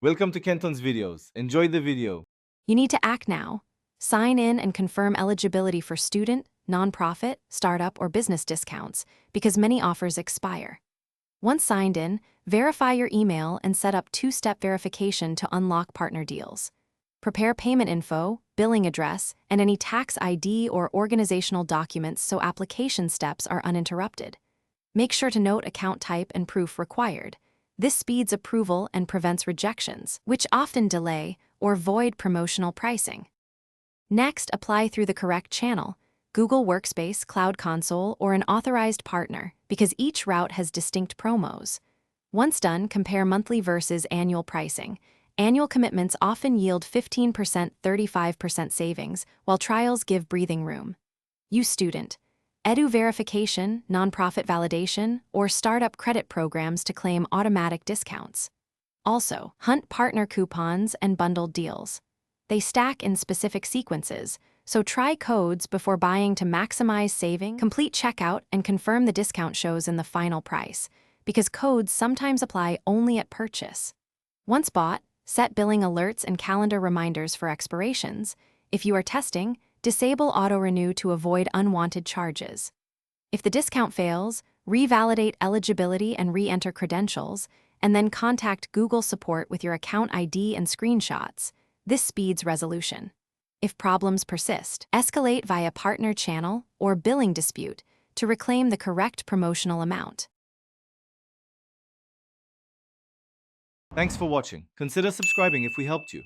Welcome to Kenton's videos. Enjoy the video. You need to act now. Sign in and confirm eligibility for student, nonprofit, startup, or business discounts because many offers expire. Once signed in, verify your email and set up two-step verification to unlock partner deals. Prepare payment info, billing address, and any tax ID or organizational documents so application steps are uninterrupted. Make sure to note account type and proof required. This speeds approval and prevents rejections, which often delay or void promotional pricing. Next, apply through the correct channel, Google Workspace, Cloud Console, or an authorized partner, because each route has distinct promos. Once done, compare monthly versus annual pricing. Annual commitments often yield 15%, 35% savings, while trials give breathing room. Use student, edu verification, nonprofit validation, or startup credit programs to claim automatic discounts. Also, hunt partner coupons and bundled deals. They stack in specific sequences, so try codes before buying to maximize saving. Complete checkout and confirm the discount shows in the final price, because codes sometimes apply only at purchase. Once bought, set billing alerts and calendar reminders for expirations. If you are testing, disable auto-renew to avoid unwanted charges. If the discount fails, revalidate eligibility and re-enter credentials, and then contact Google support with your account ID and screenshots. This speeds resolution. If problems persist, escalate via partner channel or billing dispute to reclaim the correct promotional amount. Thanks for watching. Consider subscribing if we helped you.